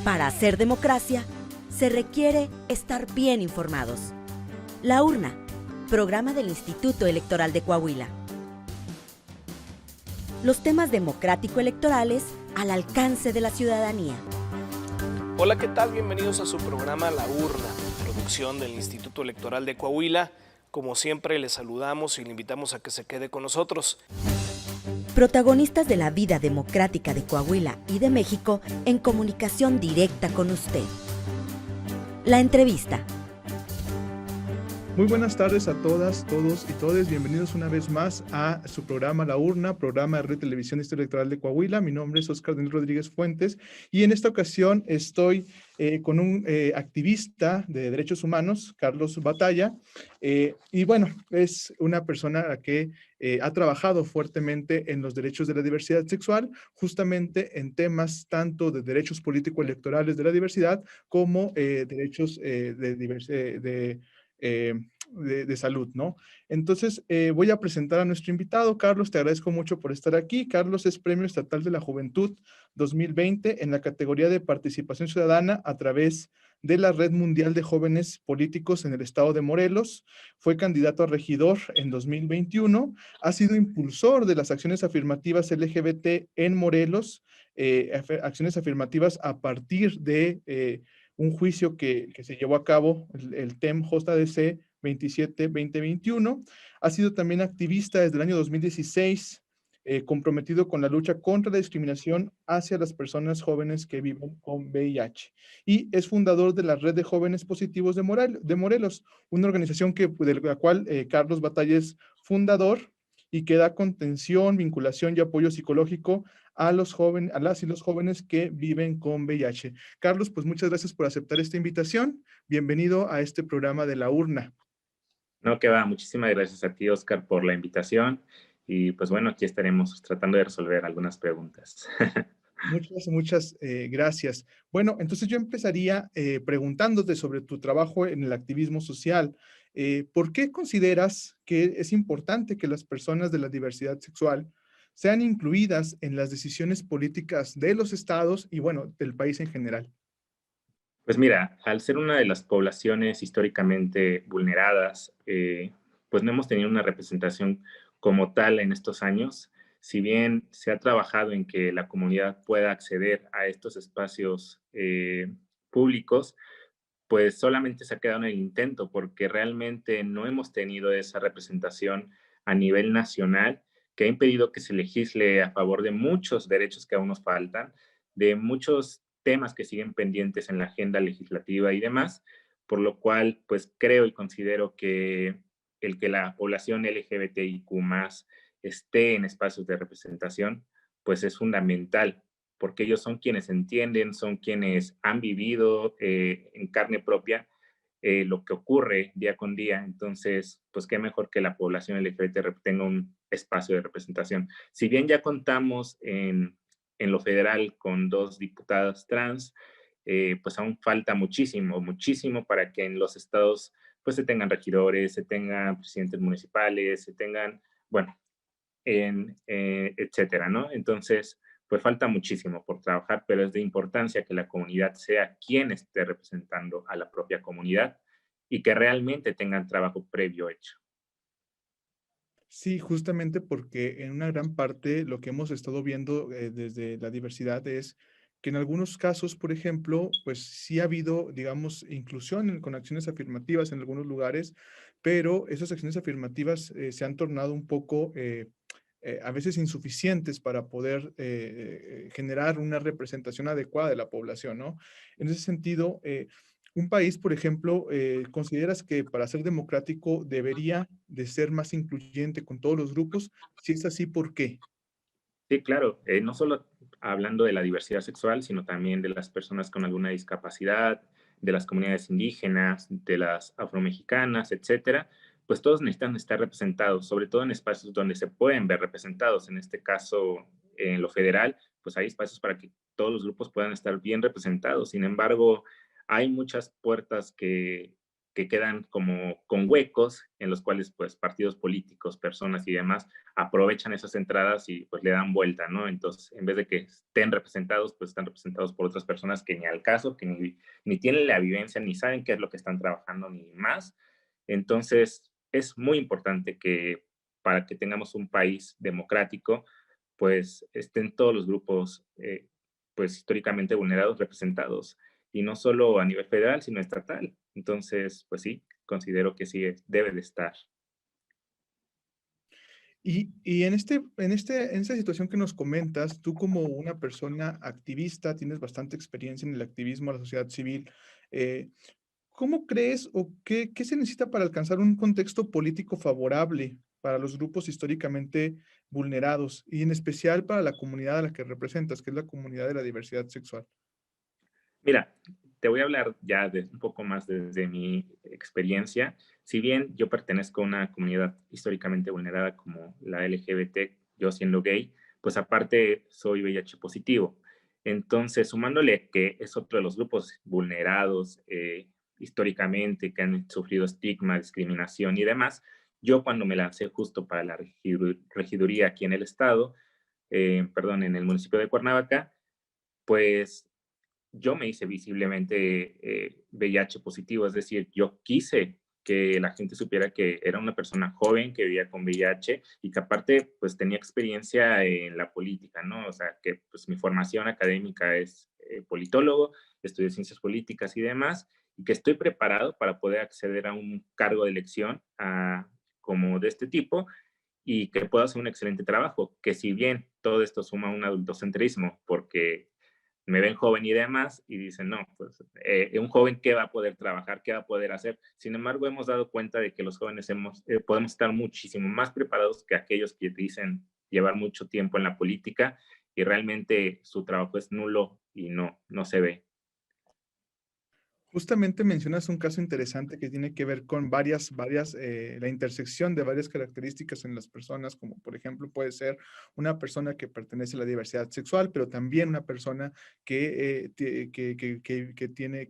Para hacer democracia, se requiere estar bien informados. La Urna, programa del Instituto Electoral de Coahuila. Los temas democrático-electorales al alcance de la ciudadanía. Hola, ¿qué tal? Bienvenidos a su programa La Urna, producción del Instituto Electoral de Coahuila. Como siempre, les saludamos y le invitamos a que se quede con nosotros. Protagonistas de la vida democrática de Coahuila y de México en comunicación directa con usted. La entrevista. Muy buenas tardes a todas, todos y todes. Bienvenidos una vez más a su programa La Urna, programa de Red Televisión Instituto Electoral de Coahuila. Mi nombre es Oscar Daniel Rodríguez Fuentes y en esta ocasión estoy con un activista de derechos humanos, Carlos Batalla. Y bueno, es una persona que ha trabajado fuertemente en los derechos de la diversidad sexual, justamente en temas tanto de derechos político-electorales de la diversidad como derechos de salud, ¿no? Entonces, voy a presentar a nuestro invitado. Carlos, te agradezco mucho por estar aquí. Carlos es Premio Estatal de la Juventud 2020 en la categoría de Participación Ciudadana a través de la Red Mundial de Jóvenes Políticos en el estado de Morelos. Fue candidato a regidor en 2021. Ha sido impulsor de las acciones afirmativas LGBT en Morelos, acciones afirmativas a partir de un juicio que se llevó a cabo, el TEM JDC 27-2021. Ha sido también activista desde el año 2016, comprometido con la lucha contra la discriminación hacia las personas jóvenes que viven con VIH. Y es fundador de la Red de Jóvenes Positivos de Morelos, una organización de la cual Carlos Batalla es fundador y que da contención, vinculación y apoyo psicológico a los jóvenes, a las y los jóvenes que viven con VIH. Carlos, pues muchas gracias por aceptar esta invitación. Bienvenido a este programa de La Urna. No, que va. Muchísimas gracias a ti, Oscar, por la invitación. Y pues bueno, aquí estaremos tratando de resolver algunas preguntas. Muchas gracias. Bueno, entonces yo empezaría preguntándote sobre tu trabajo en el activismo social. ¿Por qué consideras que es importante que las personas de la diversidad sexual sean incluidas en las decisiones políticas de los estados y, bueno, del país en general? Pues mira, al ser una de las poblaciones históricamente vulneradas, pues no hemos tenido una representación como tal en estos años. Si bien se ha trabajado en que la comunidad pueda acceder a estos espacios públicos, pues solamente se ha quedado en el intento, porque realmente no hemos tenido esa representación a nivel nacional que ha impedido que se legisle a favor de muchos derechos que aún nos faltan, de muchos temas que siguen pendientes en la agenda legislativa y demás, por lo cual, pues creo y considero que el que la población LGBTIQ+ esté en espacios de representación, pues es fundamental, porque ellos son quienes entienden, son quienes han vivido en carne propia lo que ocurre día con día. Entonces, pues qué mejor que la población LGBT tenga un espacio de representación. Si bien ya contamos en lo federal con 2 diputadas trans, pues aún falta muchísimo, muchísimo para que en los estados pues se tengan regidores, se tengan presidentes municipales, se tengan, bueno, etcétera, ¿no? Entonces, pues falta muchísimo por trabajar, pero es de importancia que la comunidad sea quien esté representando a la propia comunidad y que realmente tengan trabajo previo hecho. Sí, justamente porque en una gran parte lo que hemos estado viendo desde la diversidad es que en algunos casos, por ejemplo, pues sí ha habido, digamos, inclusión con acciones afirmativas en algunos lugares, pero esas acciones afirmativas se han tornado un poco a veces insuficientes para poder generar una representación adecuada de la población, ¿no? En ese sentido, un país, por ejemplo, ¿consideras que para ser democrático debería de ser más incluyente con todos los grupos? Si es así, ¿por qué? Sí, claro, no solo hablando de la diversidad sexual, sino también de las personas con alguna discapacidad, de las comunidades indígenas, de las afromexicanas, etcétera, pues todos necesitan estar representados, sobre todo en espacios donde se pueden ver representados. En este caso, en lo federal, pues hay espacios para que todos los grupos puedan estar bien representados. Sin embargo, hay muchas puertas que quedan como con huecos en los cuales pues partidos políticos, personas y demás aprovechan esas entradas y pues le dan vuelta, ¿no? Entonces, en vez de que estén representados, pues están representados por otras personas que ni al caso, que ni tienen la vivencia, ni saben qué es lo que están trabajando, ni más. Entonces, es muy importante que para que tengamos un país democrático, pues estén todos los grupos, pues históricamente vulnerados representados, y no solo a nivel federal, sino estatal. Entonces, pues sí, considero que sí debe de estar. Y en esta situación que nos comentas, tú como una persona activista, tienes bastante experiencia en el activismo a la sociedad civil, eh, ¿cómo crees o qué se necesita para alcanzar un contexto político favorable para los grupos históricamente vulnerados y en especial para la comunidad a la que representas, que es la comunidad de la diversidad sexual? Mira, te voy a hablar ya de un poco más desde mi experiencia. Si bien yo pertenezco a una comunidad históricamente vulnerada como la LGBT, yo siendo gay, pues aparte soy VIH positivo. Entonces, sumándole que es otro de los grupos vulnerados históricamente, que han sufrido estigma, discriminación y demás, yo cuando me lancé justo para la regiduría aquí en el estado, perdón, en el municipio de Cuernavaca, pues yo me hice visiblemente VIH positivo, es decir, yo quise que la gente supiera que era una persona joven que vivía con VIH y que aparte pues tenía experiencia en la política, ¿no? O sea, que pues mi formación académica es politólogo, estudié ciencias políticas y demás, y que estoy preparado para poder acceder a un cargo de elección como de este tipo y que pueda hacer un excelente trabajo, que si bien todo esto suma un adultocentrismo, porque me ven joven y demás, y dicen, no, pues un joven, ¿qué va a poder trabajar? ¿Qué va a poder hacer? Sin embargo, hemos dado cuenta de que los jóvenes podemos estar muchísimo más preparados que aquellos que dicen llevar mucho tiempo en la política y realmente su trabajo es nulo y no se ve. Justamente mencionas un caso interesante que tiene que ver con la intersección de varias características en las personas, como por ejemplo puede ser una persona que pertenece a la diversidad sexual, pero también una persona que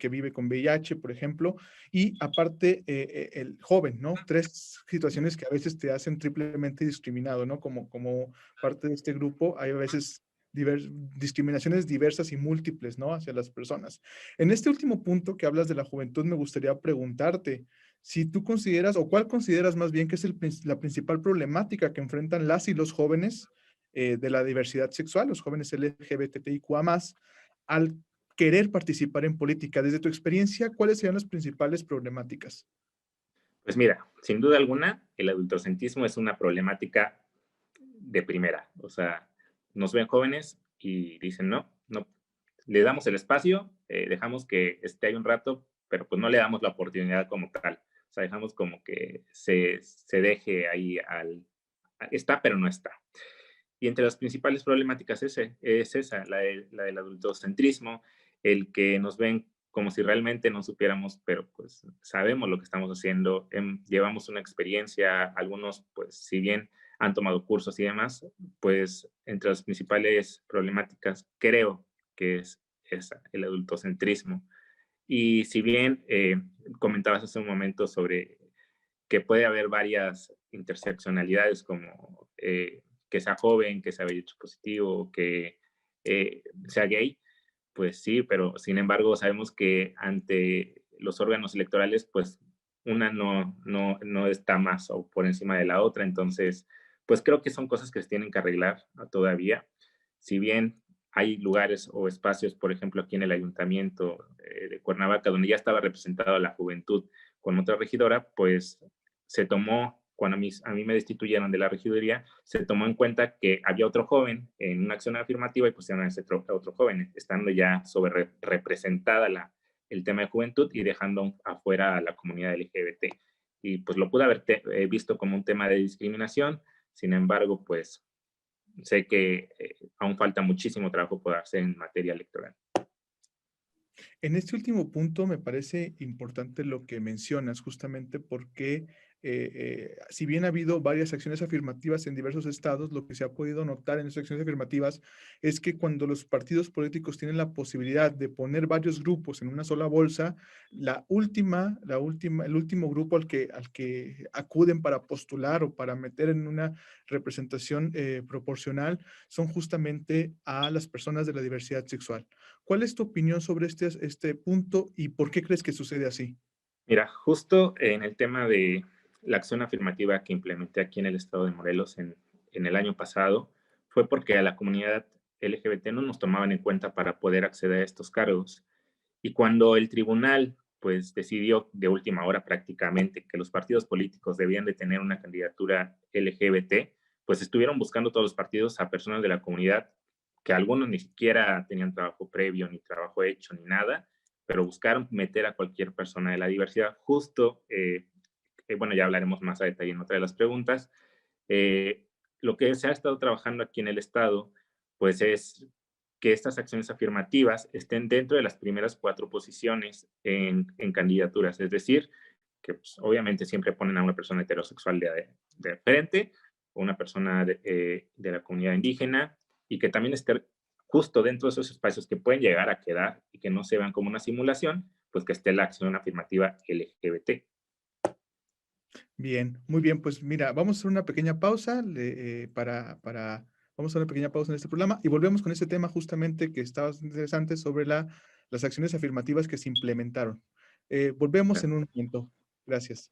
vive con VIH, por ejemplo, y aparte el joven, ¿no? Tres situaciones que a veces te hacen triplemente discriminado, ¿no? Como parte de este grupo, hay a veces discriminaciones diversas y múltiples, ¿no? Hacia las personas. En este último punto que hablas de la juventud, me gustaría preguntarte si tú consideras, o cuál consideras más bien que es la principal problemática que enfrentan las y los jóvenes de la diversidad sexual, los jóvenes LGBTIQA+, al querer participar en política. Desde tu experiencia, ¿cuáles serían las principales problemáticas? Pues mira, sin duda alguna, el adultocentrismo es una problemática de primera. O sea, nos ven jóvenes y dicen, no, le damos el espacio, dejamos que esté ahí un rato, pero pues no le damos la oportunidad como tal. O sea, dejamos como que se deje ahí está, pero no está. Y entre las principales problemáticas es esa, la del adultocentrismo, el que nos ven como si realmente no supiéramos, pero pues sabemos lo que estamos haciendo, llevamos una experiencia, algunos pues si bien han tomado cursos y demás, pues entre las principales problemáticas creo que es esa, el adultocentrismo. Y si bien comentabas hace un momento sobre que puede haber varias interseccionalidades como que sea joven, que sea VIH positivo, que sea gay, pues sí, pero sin embargo sabemos que ante los órganos electorales, pues una no está más o por encima de la otra, entonces, pues creo que son cosas que se tienen que arreglar todavía. Si bien hay lugares o espacios, por ejemplo, aquí en el ayuntamiento de Cuernavaca, donde ya estaba representada la juventud con otra regidora, pues se tomó, cuando a mí me destituyeron de la regiduría, se tomó en cuenta que había otro joven en una acción afirmativa y pusieron a ese otro joven, estando ya sobre representada el tema de juventud y dejando afuera a la comunidad LGBT. Y pues lo pude haber visto como un tema de discriminación, sin embargo, pues sé que aún falta muchísimo trabajo por hacer en materia electoral. En este último punto me parece importante lo que mencionas, justamente porque si bien ha habido varias acciones afirmativas en diversos estados, lo que se ha podido notar en esas acciones afirmativas es que cuando los partidos políticos tienen la posibilidad de poner varios grupos en una sola bolsa, el último grupo al que acuden para postular o para meter en una representación proporcional son justamente a las personas de la diversidad sexual. ¿Cuál es tu opinión sobre este punto y por qué crees que sucede así? Mira, justo en el tema de la acción afirmativa que implementé aquí en el estado de Morelos en el año pasado, fue porque a la comunidad LGBT no nos tomaban en cuenta para poder acceder a estos cargos. Y cuando el tribunal pues decidió de última hora prácticamente que los partidos políticos debían de tener una candidatura LGBT, pues estuvieron buscando todos los partidos a personas de la comunidad que algunos ni siquiera tenían trabajo previo, ni trabajo hecho, ni nada, pero buscaron meter a cualquier persona de la diversidad. Justo, bueno, ya hablaremos más a detalle en otra de las preguntas. Eh, lo que se ha estado trabajando aquí en el Estado, pues es que estas acciones afirmativas estén dentro de las primeras 4 posiciones en candidaturas, es decir, que pues, obviamente siempre ponen a una persona heterosexual de frente, o una persona de la comunidad indígena, y que también esté justo dentro de esos espacios que pueden llegar a quedar y que no se vean como una simulación, pues que esté la acción afirmativa LGBT. Bien, muy bien, pues mira, vamos a hacer una pequeña pausa vamos a hacer una pequeña pausa en este programa y volvemos con este tema justamente que estaba interesante sobre las acciones afirmativas que se implementaron. Volvemos en un momento. Gracias.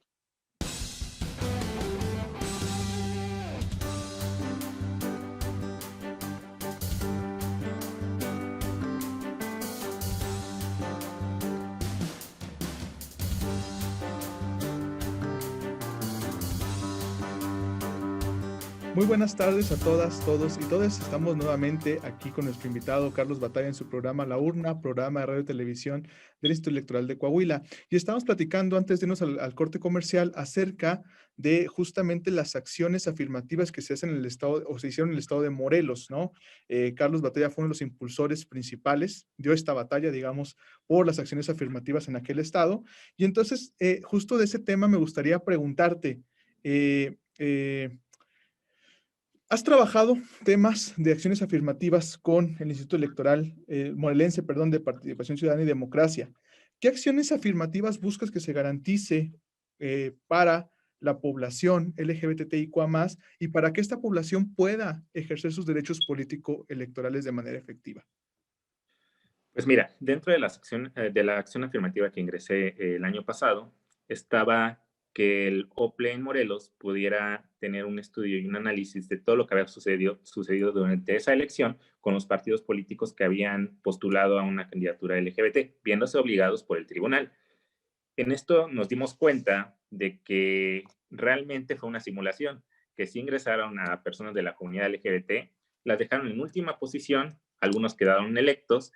Muy buenas tardes a todas, todos y todas. Estamos nuevamente aquí con nuestro invitado Carlos Batalla en su programa La Urna, programa de radio y televisión del Instituto Electoral de Coahuila. Y estamos platicando antes de irnos al corte comercial acerca de justamente las acciones afirmativas que se hacen en el estado o se hicieron en el estado de Morelos, ¿no? Carlos Batalla fue uno de los impulsores principales, dio esta batalla, digamos, por las acciones afirmativas en aquel estado. Y entonces, justo de ese tema me gustaría preguntarte, ¿has trabajado temas de acciones afirmativas con el Instituto Electoral morelense, perdón, de Participación Ciudadana y Democracia? ¿Qué acciones afirmativas buscas que se garantice para la población LGBTIQA+, y para que esta población pueda ejercer sus derechos político-electorales de manera efectiva? Pues mira, dentro de, de la acción afirmativa que ingresé el año pasado, estaba que el OPLE en Morelos pudiera tener un estudio y un análisis de todo lo que había sucedido durante esa elección con los partidos políticos que habían postulado a una candidatura LGBT, viéndose obligados por el tribunal. En esto nos dimos cuenta de que realmente fue una simulación, que si ingresaron a personas de la comunidad LGBT, las dejaron en última posición, algunos quedaron electos,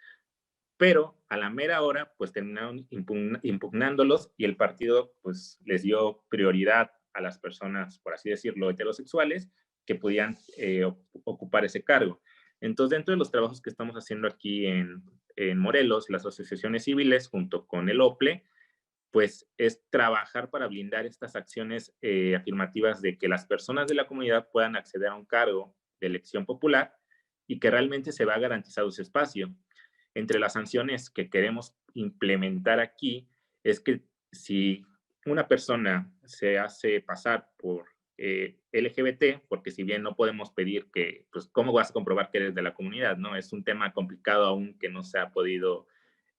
pero a la mera hora pues terminaron impugnándolos y el partido pues les dio prioridad a las personas, por así decirlo, heterosexuales que podían ocupar ese cargo. Entonces, dentro de los trabajos que estamos haciendo aquí en Morelos, las asociaciones civiles junto con el OPLE, pues es trabajar para blindar estas acciones afirmativas de que las personas de la comunidad puedan acceder a un cargo de elección popular y que realmente se va garantizado ese espacio. Entre las sanciones que queremos implementar aquí es que si una persona se hace pasar por LGBT, porque si bien no podemos pedir que, pues, ¿cómo vas a comprobar que eres de la comunidad? ¿No? Es un tema complicado aún que no se ha podido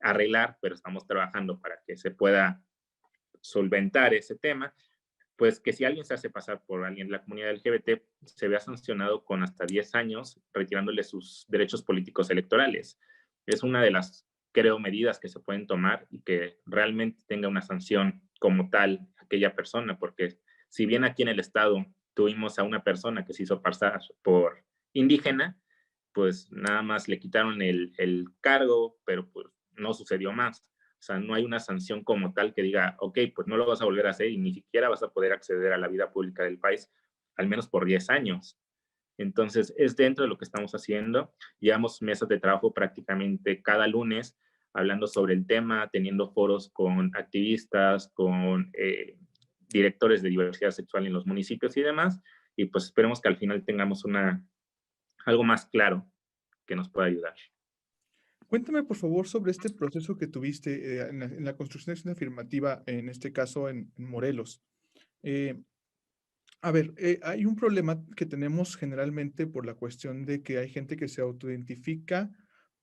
arreglar, pero estamos trabajando para que se pueda solventar ese tema, pues que si alguien se hace pasar por alguien de la comunidad LGBT, se vea sancionado con hasta 10 años, retirándole sus derechos políticos electorales. Es una de las, creo, medidas que se pueden tomar y que realmente tenga una sanción como tal aquella persona, porque si bien aquí en el estado tuvimos a una persona que se hizo pasar por indígena, pues nada más le quitaron el cargo, pero pues no sucedió más. O sea, no hay una sanción como tal que diga, ok, pues no lo vas a volver a hacer y ni siquiera vas a poder acceder a la vida pública del país, al menos por 10 años. Entonces, es dentro de lo que estamos haciendo. Llevamos mesas de trabajo prácticamente cada lunes hablando sobre el tema, teniendo foros con activistas, con directores de diversidad sexual en los municipios y demás, y pues esperemos que al final tengamos algo más claro que nos pueda ayudar. Cuéntame, por favor, sobre este proceso que tuviste en la construcción de acción afirmativa, en este caso en Morelos. Eh, a ver, hay un problema que tenemos generalmente por la cuestión de que hay gente que se autoidentifica,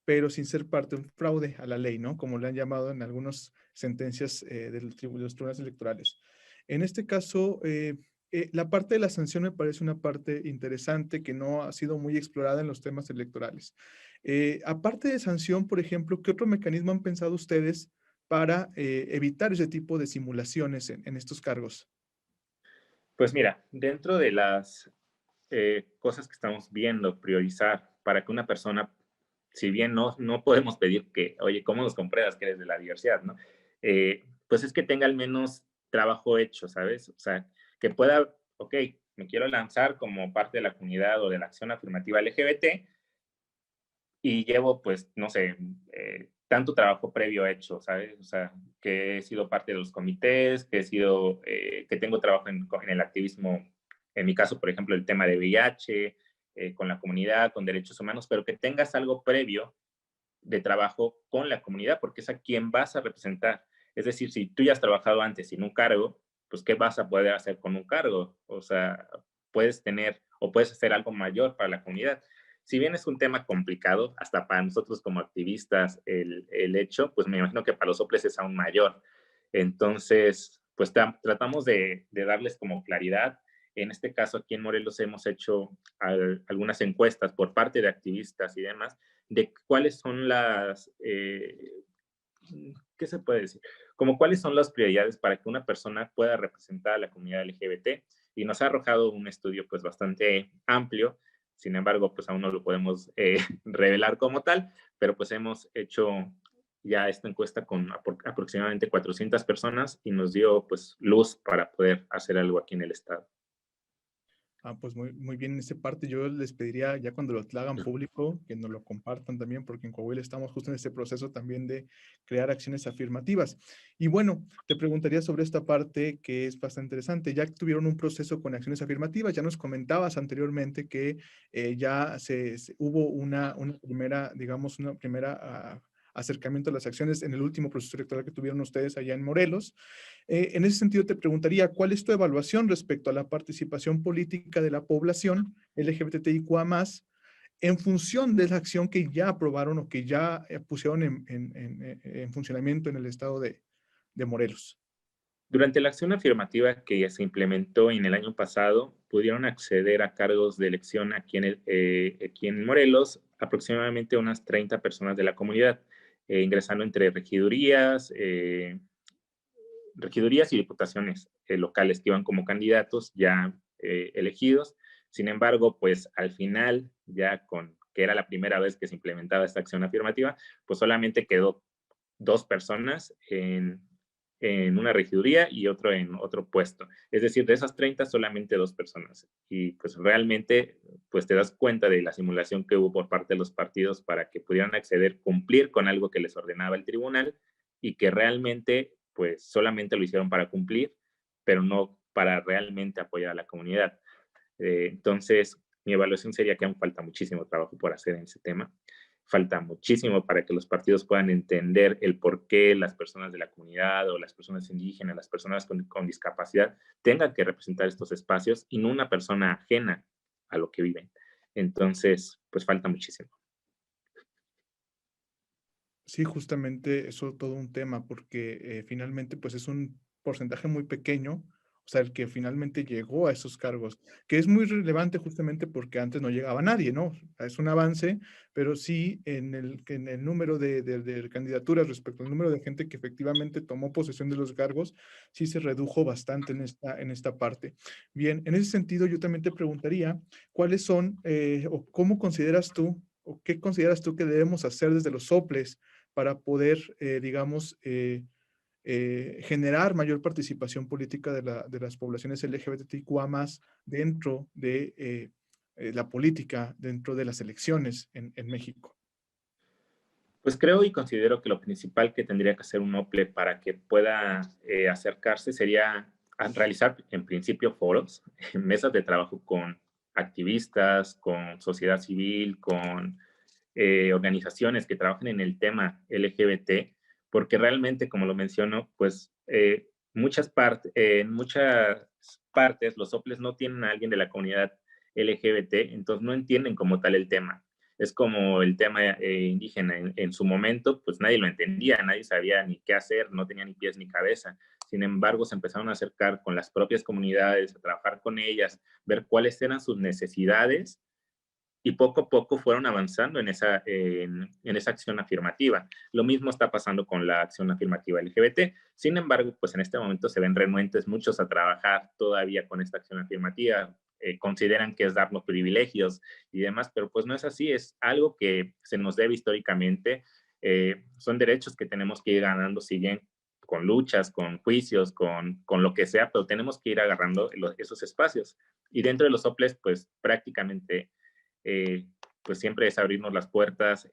pero sin ser parte de un fraude a la ley, ¿no? Como le han llamado en algunas sentencias de los tribunales electorales. En este caso, la parte de la sanción me parece una parte interesante que no ha sido muy explorada en los temas electorales. Aparte de sanción, por ejemplo, ¿qué otro mecanismo han pensado ustedes para evitar ese tipo de simulaciones en estos cargos? Pues mira, dentro de las cosas que estamos viendo, priorizar para que una persona, si bien no podemos pedir que, oye, ¿cómo nos compruebas que eres de la diversidad, no? Pues es que tenga al menos trabajo hecho, ¿sabes? O sea, que pueda, ok, me quiero lanzar como parte de la comunidad o de la acción afirmativa LGBT y llevo, pues, no sé, tanto trabajo previo hecho, ¿sabes? O sea, que he sido parte de los comités, que tengo trabajo en el activismo, en mi caso, por ejemplo, el tema de VIH, con la comunidad, con derechos humanos, pero que tengas algo previo de trabajo con la comunidad, porque es a quien vas a representar. Es decir, si tú ya has trabajado antes sin un cargo, pues, ¿qué vas a poder hacer con un cargo? O sea, puedes tener o puedes hacer algo mayor para la comunidad. Si bien es un tema complicado, hasta para nosotros como activistas, el hecho, pues me imagino que para los OPLES es aún mayor. Entonces, pues tratamos de darles como claridad. En este caso, aquí en Morelos hemos hecho algunas encuestas por parte de activistas y demás, de cuáles son ¿qué se puede decir? Como cuáles son las prioridades para que una persona pueda representar a la comunidad LGBT, y nos ha arrojado un estudio pues bastante amplio. Sin embargo, pues aún no lo podemos revelar como tal, pero pues hemos hecho ya esta encuesta con aproximadamente 400 personas y nos dio pues luz para poder hacer algo aquí en el estado. Pues muy bien en esa parte. Yo les pediría ya cuando lo hagan público que nos lo compartan también, porque en Coahuila estamos justo en este proceso también de crear acciones afirmativas. Y bueno, te preguntaría sobre esta parte que es bastante interesante. Ya tuvieron un proceso con acciones afirmativas, ya nos comentabas anteriormente que ya hubo una primera, digamos, una primera acercamiento a las acciones en el último proceso electoral que tuvieron ustedes allá en Morelos. En ese sentido, te preguntaría, ¿cuál es tu evaluación respecto a la participación política de la población LGBTIQA+, en función de la acción que ya aprobaron o que ya pusieron en funcionamiento en el estado de Morelos? Durante la acción afirmativa que ya se implementó en el año pasado, pudieron acceder a cargos de elección aquí en Morelos aproximadamente unas 30 personas de la comunidad, ingresando entre regidurías y diputaciones locales que iban como candidatos ya elegidos. Sin embargo, pues al final, que era la primera vez que se implementaba esta acción afirmativa, pues solamente quedó 2 personas en una regiduría y otro en otro puesto. Es decir, de esas 30, solamente 2 personas. Y pues realmente, pues te das cuenta de la simulación que hubo por parte de los partidos para que pudieran acceder, cumplir con algo que les ordenaba el tribunal, y que realmente, pues solamente lo hicieron para cumplir, pero no para realmente apoyar a la comunidad. Entonces, mi evaluación sería que aún falta muchísimo trabajo por hacer en ese tema. Falta muchísimo para que los partidos puedan entender el por qué las personas de la comunidad o las personas indígenas, las personas con discapacidad tengan que representar estos espacios y no una persona ajena a lo que viven. Entonces, pues falta muchísimo. Sí, justamente eso todo un tema, porque finalmente pues es un porcentaje muy pequeño, o sea, el que finalmente llegó a esos cargos, que es muy relevante justamente porque antes no llegaba nadie, ¿no? Es un avance, pero sí en el número de candidaturas respecto al número de gente que efectivamente tomó posesión de los cargos, sí se redujo bastante en esta parte. Bien, en ese sentido yo también te preguntaría, ¿cuáles son o cómo consideras tú o qué consideras tú que debemos hacer desde los soples para poder, digamos, generar mayor participación política de las poblaciones LGBTIQA+ dentro de la política, dentro de las elecciones en México? Pues creo y considero que lo principal que tendría que hacer un OPLE para que pueda acercarse sería a realizar en principio foros, mesas de trabajo con activistas, con sociedad civil, con organizaciones que trabajan en el tema LGBT, porque realmente, como lo menciono, pues en muchas partes los soples no tienen a alguien de la comunidad LGBT, entonces no entienden como tal el tema. Es como el tema indígena en su momento, pues nadie lo entendía, nadie sabía ni qué hacer, no tenía ni pies ni cabeza. Sin embargo, se empezaron a acercar con las propias comunidades, a trabajar con ellas, ver cuáles eran sus necesidades y poco a poco fueron avanzando en esa acción afirmativa. Lo mismo está pasando con la acción afirmativa LGBT. Sin embargo, pues en este momento se ven renuentes muchos a trabajar todavía con esta acción afirmativa. Consideran que es darnos privilegios y demás, pero pues no es así, es algo que se nos debe históricamente. Son derechos que tenemos que ir ganando, si bien con luchas, con juicios, con lo que sea, pero tenemos que ir agarrando esos espacios. Y dentro de los soples, pues prácticamente pues siempre es abrirnos las puertas,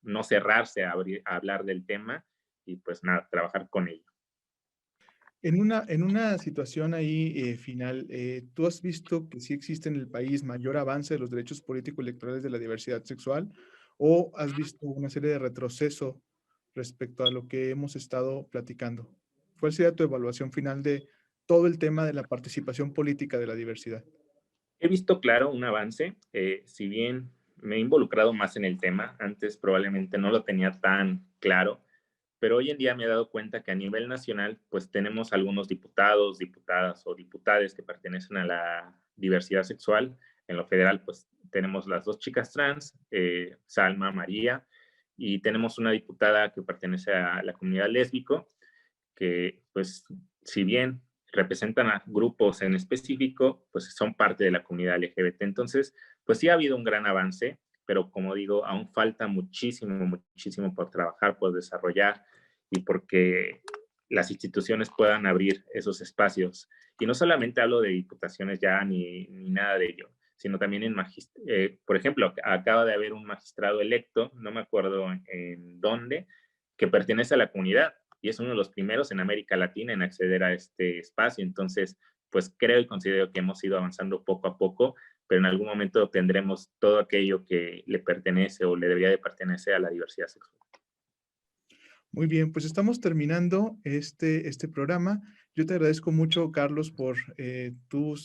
no cerrarse a hablar del tema y pues nada, trabajar con ello. En una situación ahí final, ¿tú has visto que sí existe en el país mayor avance de los derechos político-electorales de la diversidad sexual o has visto una serie de retroceso respecto a lo que hemos estado platicando? ¿Cuál sería tu evaluación final de todo el tema de la participación política de la diversidad? He visto, claro, un avance, si bien me he involucrado más en el tema, antes probablemente no lo tenía tan claro, pero hoy en día me he dado cuenta que a nivel nacional, pues tenemos algunos diputados, diputadas o diputades que pertenecen a la diversidad sexual. En lo federal, pues tenemos las 2 chicas trans, Salma, María, y tenemos una diputada que pertenece a la comunidad lésbico, que pues si bien representan a grupos en específico, pues son parte de la comunidad LGBT. Entonces, pues sí ha habido un gran avance, pero como digo, aún falta muchísimo, muchísimo por trabajar, por desarrollar y porque las instituciones puedan abrir esos espacios. Y no solamente hablo de diputaciones ya ni nada de ello, sino también por ejemplo, acaba de haber un magistrado electo, no me acuerdo en dónde, que pertenece a la comunidad y es uno de los primeros en América Latina en acceder a este espacio. Entonces, pues creo y considero que hemos ido avanzando poco a poco, pero en algún momento tendremos todo aquello que le pertenece o le debería de pertenecer a la diversidad sexual. Muy bien, pues estamos terminando este programa. Yo te agradezco mucho, Carlos, por tu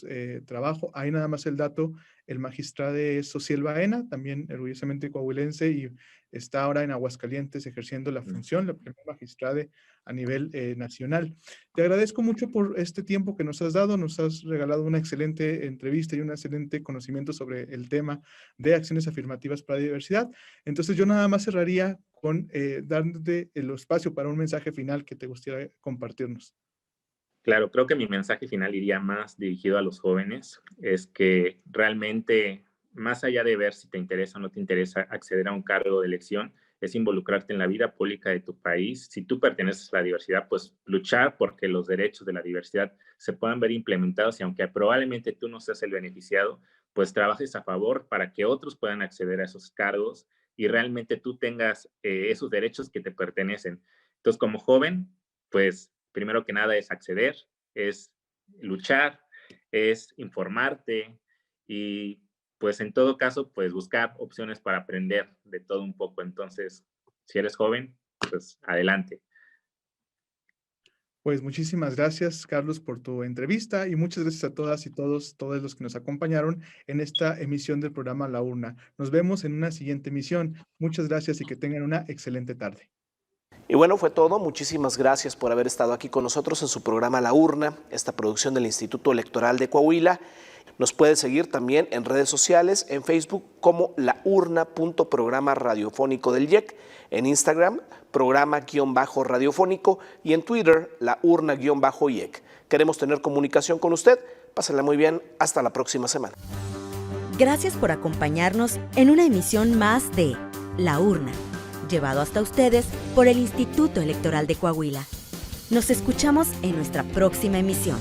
trabajo. Ahí nada más el dato, el magistrado es Sociel Baena, también orgullosamente coahuilense y está ahora en Aguascalientes ejerciendo la función, la primera magistrada a nivel nacional. Te agradezco mucho por este tiempo que nos has dado, nos has regalado una excelente entrevista y un excelente conocimiento sobre el tema de acciones afirmativas para la diversidad. Entonces yo nada más cerraría con dándote el espacio para un mensaje final que te gustaría compartirnos. Claro, creo que mi mensaje final iría más dirigido a los jóvenes, es que realmente, más allá de ver si te interesa o no te interesa acceder a un cargo de elección, es involucrarte en la vida pública de tu país. Si tú perteneces a la diversidad, pues luchar porque los derechos de la diversidad se puedan ver implementados y aunque probablemente tú no seas el beneficiado, pues trabajes a favor para que otros puedan acceder a esos cargos y realmente tú tengas esos derechos que te pertenecen. Entonces, como joven, pues primero que nada es acceder, es luchar, es informarte y pues en todo caso, pues buscar opciones para aprender de todo un poco. Entonces, si eres joven, pues adelante. Pues muchísimas gracias, Carlos, por tu entrevista y muchas gracias a todas y todos los que nos acompañaron en esta emisión del programa La Urna. Nos vemos en una siguiente emisión. Muchas gracias y que tengan una excelente tarde. Y bueno, fue todo. Muchísimas gracias por haber estado aquí con nosotros en su programa La Urna, esta producción del Instituto Electoral de Coahuila. Nos puede seguir también en redes sociales, en Facebook como laurna.programa radiofónico del IEC, en Instagram, programa-radiofónico y en Twitter, laurna-IEC. Queremos tener comunicación con usted. Pásenla muy bien. Hasta la próxima semana. Gracias por acompañarnos en una emisión más de La Urna, llevado hasta ustedes por el Instituto Electoral de Coahuila. Nos escuchamos en nuestra próxima emisión.